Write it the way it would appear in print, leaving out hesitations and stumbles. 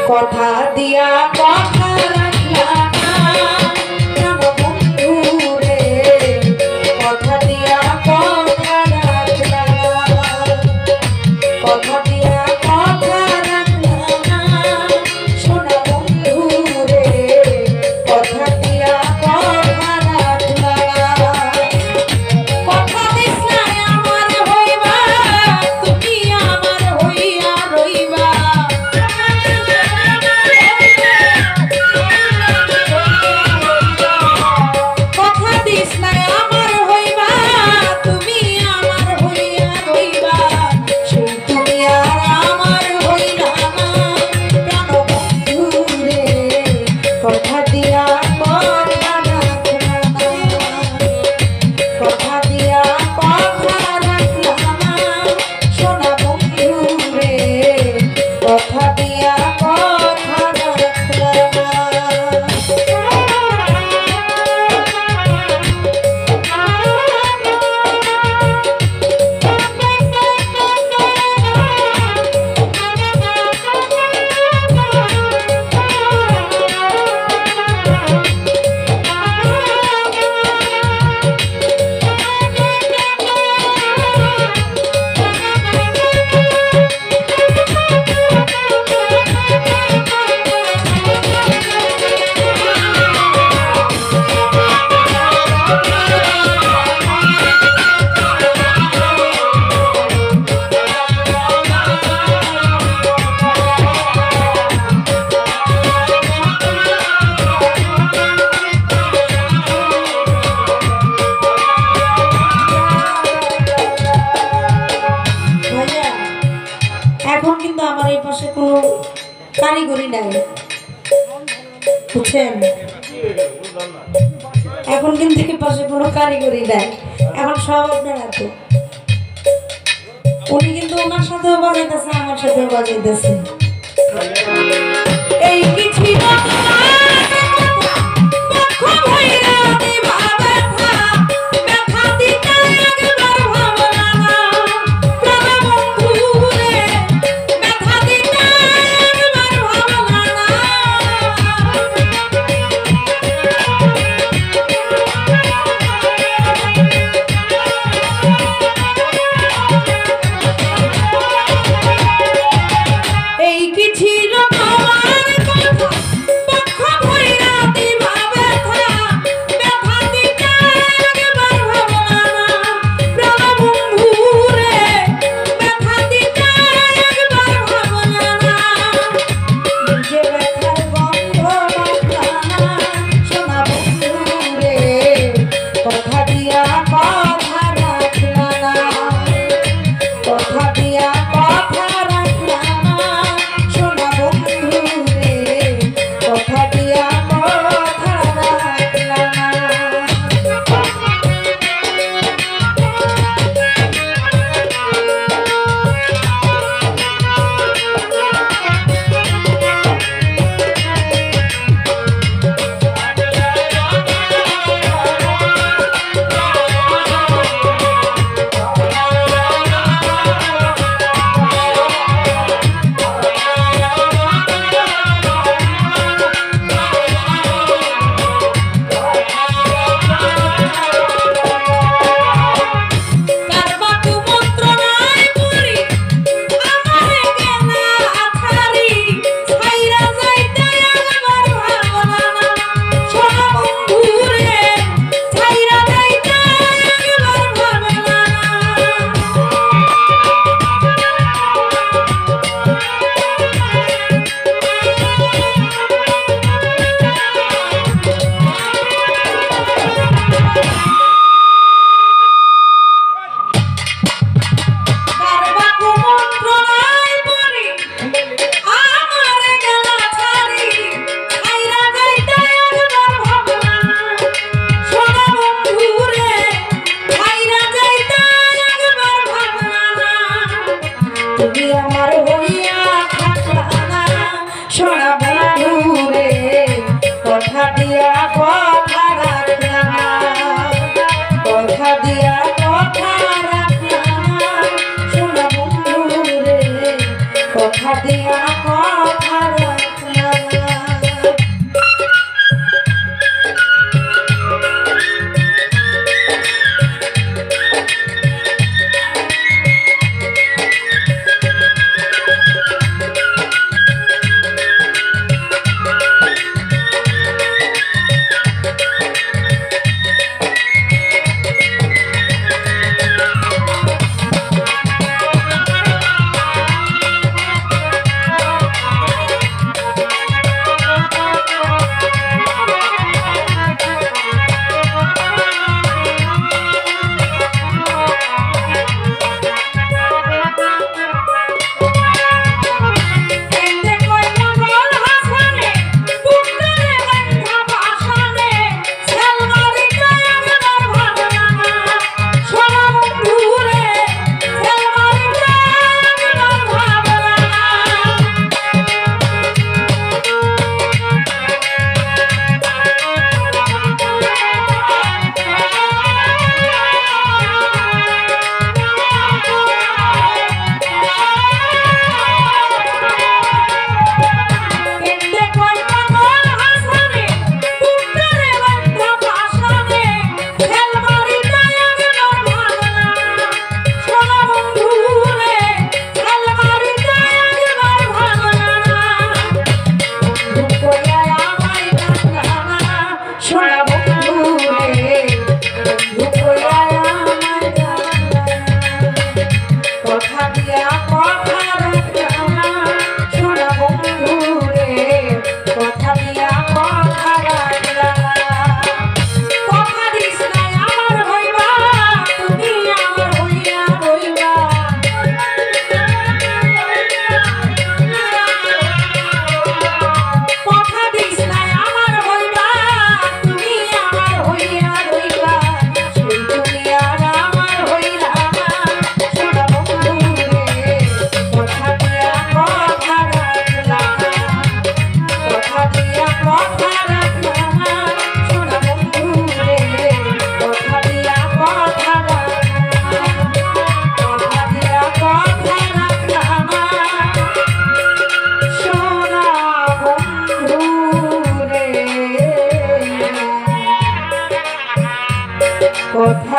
কথা দিয়া কথা রাখলা না প্রাণ বন্ধু রে, কথা দিয়া কথা রাখলা না, কথা দিয়া কথা রাখলা না সোনা বন্ধু রে, কথা দিয়া কথা রাখলা না। কথা দিস না আমার হইবা, তুমি আমার হইয়া রইবা, কথা দিস না আমার হইবা, তুমি আমার হইয়া রইবা, সেই তুমি আর আমার হইলা না প্রাণ বন্ধু রে, কথা দিয়া কথা রাখলা না, কথা দিয়া কথা রাখলা না সোনা বন্ধু রে, কথা দিয়া কথা রাখলা না। ভাইয়া, এখন কিন্তু আমার এই পাশে কোনো কারিগরি নাই, বুঝছেন? এখন কিন্তু এই পাশে কোনো কারিগরি নাই, এখন সব আপনার হাতে। উনি কিন্তু ওনার সাথেও বাজাইতেছে, আমার সাথেও বাজাইতেছে। এই কি ছিল এই কথা